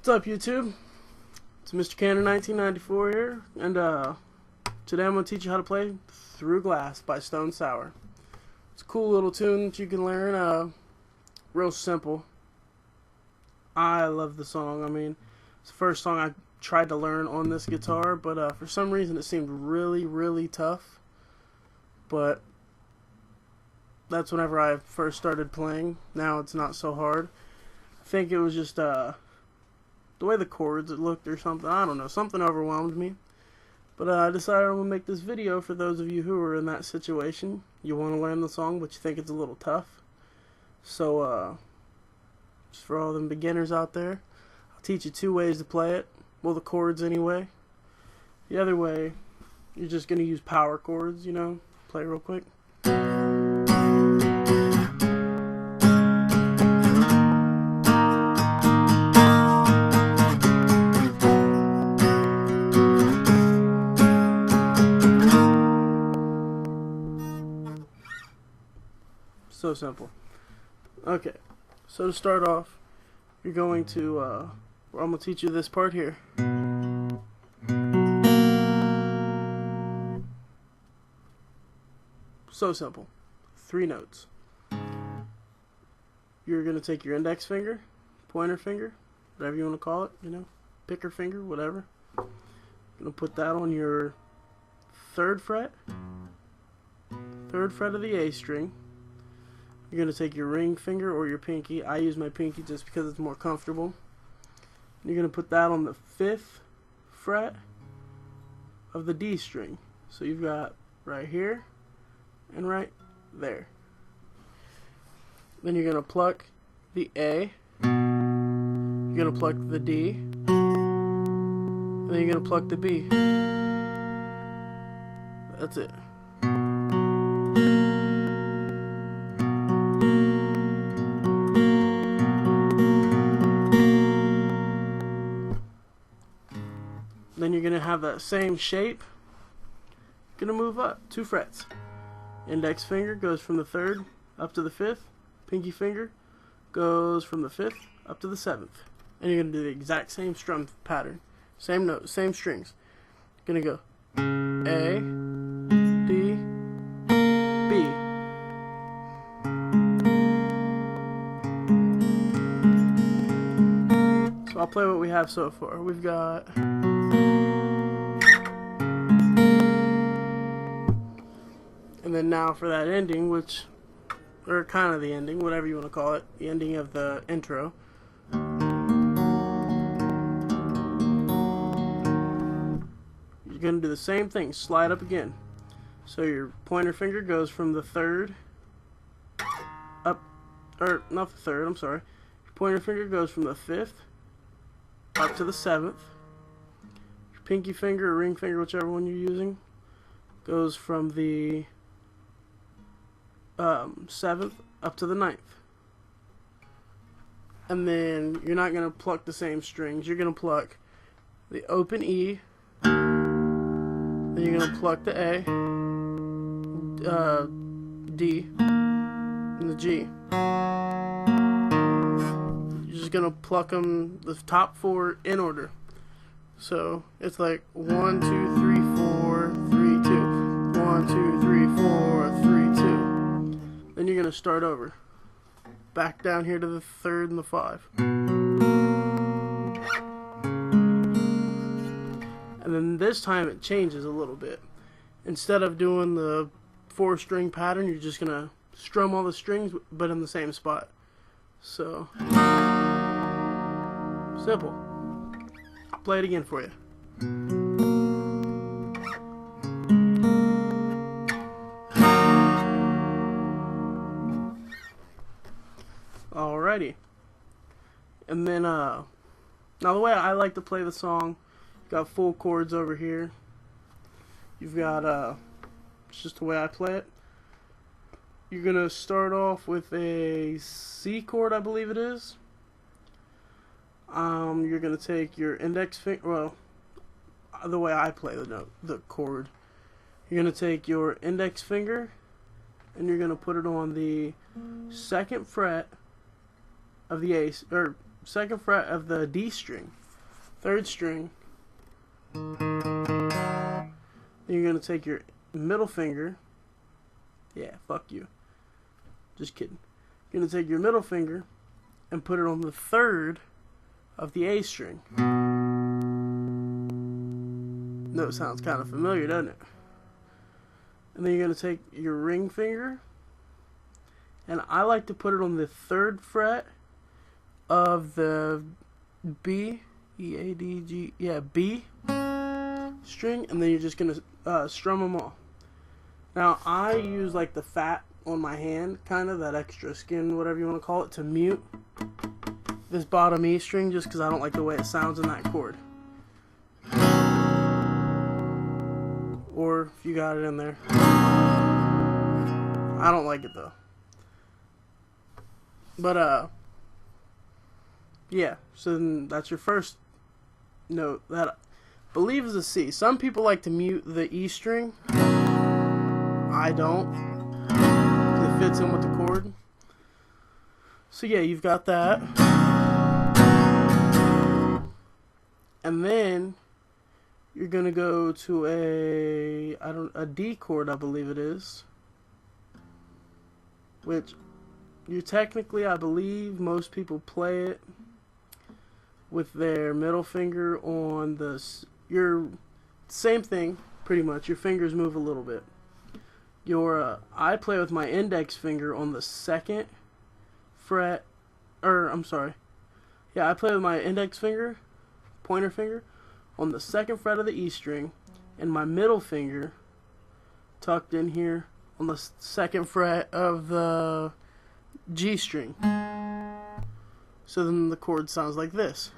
What's up, YouTube? It's Mr. Cannon 1994 here, and today I'm going to teach you how to play Through Glass by Stone Sour. It's a cool little tune that you can learn, real simple. I love the song. I mean, it's the first song I tried to learn on this guitar, but for some reason it seemed really tough. But that's whenever I first started playing. Now it's not so hard. I think it was just the way the chords it looked or something. I don't know. Something overwhelmed me. But I decided I'm going to make this video for those of you who are in that situation. You want to learn the song, but you think it's a little tough. So, just for all them beginners out there, I'll teach you two ways to play it. Well, the chords anyway. The other way, you're just going to use power chords, you know. Play real quick. So simple. Okay, so to start off, you're going to, I'm going to teach you this part here. So simple. 3 notes. You're going to take your index finger, pointer finger, whatever you want to call it, you know, picker finger, whatever. You're going to put that on your 3rd fret of the A string. You're going to take your ring finger or your pinky. I use my pinky just because it's more comfortable. You're going to put that on the 5th fret of the D string. So you've got right here and right there. Then you're going to pluck the A. You're going to pluck the D. And then you're going to pluck the B. That's it. Then you're going to have that same shape. Going to move up 2 frets. Index finger goes from the 3rd up to the 5th. Pinky finger goes from the 5th up to the 7th. And you're going to do the exact same strum pattern. Same notes, same strings. Going to go A, D, B. So I'll play what we have so far. We've got... And then now for that ending, or kind of the ending, whatever you want to call it, the ending of the intro. You're going to do the same thing, slide up again. So your pointer finger goes from the 3rd up, or not the 3rd, I'm sorry. Your pointer finger goes from the 5th up to the 7th. Your pinky finger or ring finger, whichever one you're using, goes from the 7th up to the 9th. And then you're not going to pluck the same strings. You're going to pluck the open E, then you're going to pluck the A, D, and the G. You're just going to pluck them, the top 4 in order. So it's like 1, 2, 3, 4, 3, 2. 1, 2, 3, 4, 3, 2. Then you're going to start over. Back down here to the 3rd and the 5. And then this time it changes a little bit. Instead of doing the 4-string pattern, you're just going to strum all the strings, but in the same spot. So, simple. I'll play it again for you. Alrighty. And then, now the way I like to play the song, you've got full chords over here. You've got, it's just the way I play it. You're going to start off with a C chord, I believe it is. You're going to take your index finger, well, the way I play the chord. You're going to take your index finger, and you're going to put it on the 2nd fret of the A, or second fret of the D string, third string. Then you're going to take your middle finger. Yeah, fuck you. Just kidding. You're going to take your middle finger and put it on the third of the A string. Note sounds kind of familiar, doesn't it? And then you're going to take your ring finger, and I like to put it on the third fret of the B, E-A-D-G, yeah, B string, and then you're just going to strum them all. Now, I use like the fat on my hand, kind of, that extra skin, whatever you want to call it, to mute this bottom E string, just because I don't like the way it sounds in that chord. Or if you got it in there. I don't like it though. But yeah, so then that's your first note that I believe is a C. Some people like to mute the E string. I don't. It fits in with the chord. So yeah, you've got that. And then you're gonna go to a D chord, I believe it is, which you technically, I believe most people play it with their middle finger on your same thing, pretty much. Your fingers move a little bit. I play with my index finger on the second fret, I play with my index finger, pointer finger, on the second fret of the E string, and my middle finger tucked in here on the second fret of the G string. So then the chord sounds like this.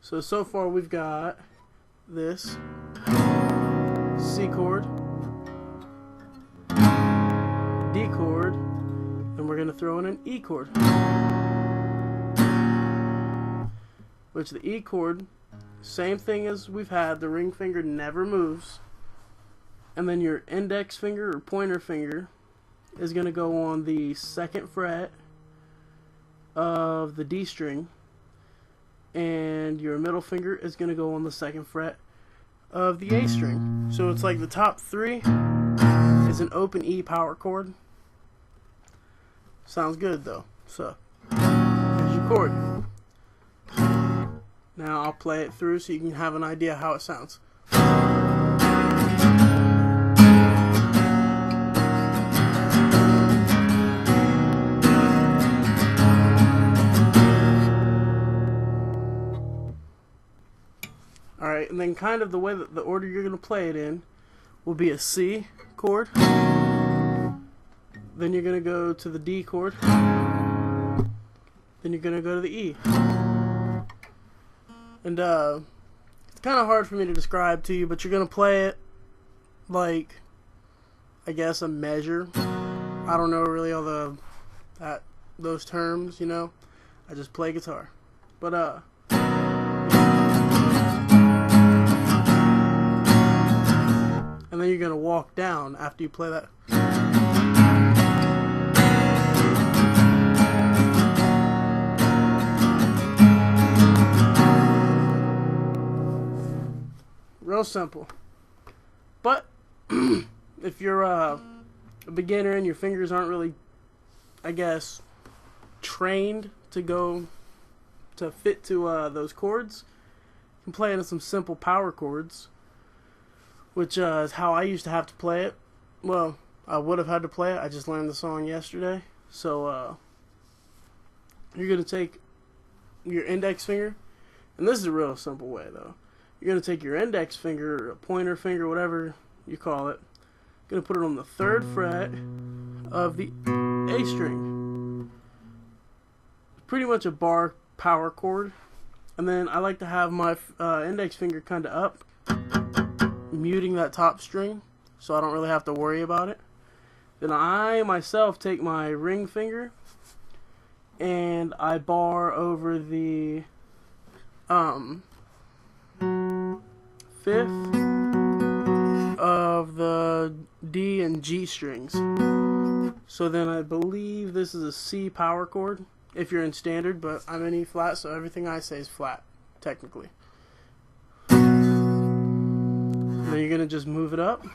So far we've got this C chord, D chord, and we're going to throw in an E chord. Which the E chord, same thing as we've had, the ring finger never moves. And then your index finger or pointer finger is going to go on the second fret of the D string. And your middle finger is going to go on the second fret of the A string. So it's like the top three is an open E power chord. Sounds good though. So here's your chord. Now I'll play it through so you can have an idea how it sounds. Alright, and then kind of the way that the order you're going to play it in will be a C chord. Then you're going to go to the D chord. Then you're going to go to the E. And it's kind of hard for me to describe to you, but you're going to play it like, I guess, a measure. I don't know really all those terms, you know. I just play guitar. But and then you're going to walk down after you play that. Real simple. But if you're a beginner and your fingers aren't really, I guess, trained to fit to those chords, you can play it in some simple power chords, which is how I used to have to play it. Well, I would have had to play it. I just learned the song yesterday. So you're going to take your index finger, and this is a real simple way though. You're going to take your index finger, or pointer finger, whatever you call it. You're going to put it on the third fret of the A string. Pretty much a bar power chord. And then I like to have my index finger kind of up, muting that top string, so I don't really have to worry about it. Then I myself take my ring finger and I bar over the fifth of the D, and G strings. So then I believe this is a C power chord if you're in standard, but I'm in E flat, so everything I say is flat, technically. And then you're going to just move it up,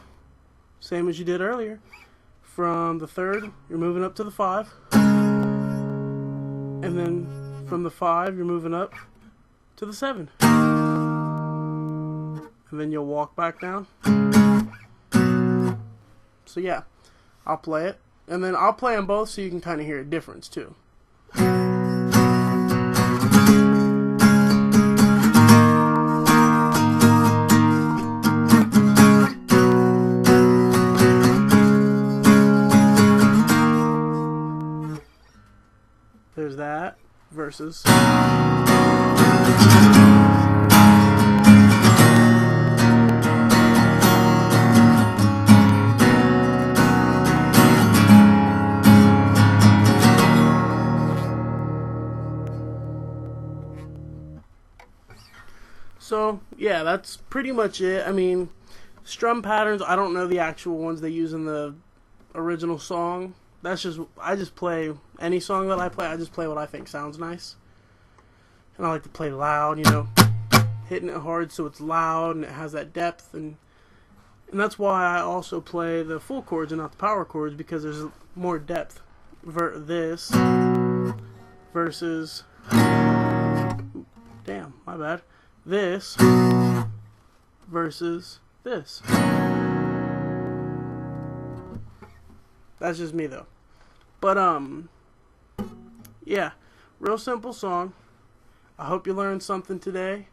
same as you did earlier. From the 3rd, you're moving up to the 5. And then from the 5, you're moving up to the 7. And then you'll walk back down. So yeah, I'll play it. And then I'll play them both so you can kind of hear a difference too. There's that versus. So yeah, that's pretty much it. I mean, strum patterns, I don't know the actual ones they use in the original song. I just play any song that I play. I just play what I think sounds nice. And I like to play loud, you know, hitting it hard so it's loud and it has that depth. And that's why I also play the full chords and not the power chords, because there's more depth. This versus, damn, my bad. This versus this. That's just me though. But yeah, real simple song. I hope you learned something today.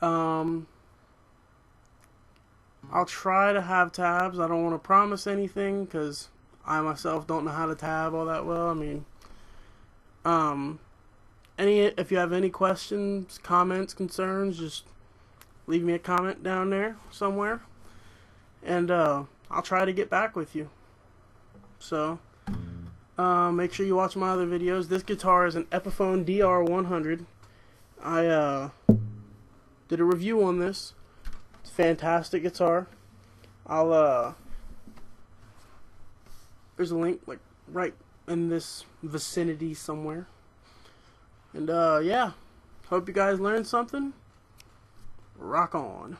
I'll try to have tabs. I don't want to promise anything because I myself don't know how to tab all that well. I mean, if you have any questions, comments, concerns, just leave me a comment down there somewhere, and I'll try to get back with you. So make sure you watch my other videos. This guitar is an Epiphone DR100. I did a review on this. It's a fantastic guitar. There's a link like right in this vicinity somewhere. And yeah, hope you guys learned something. Rock on.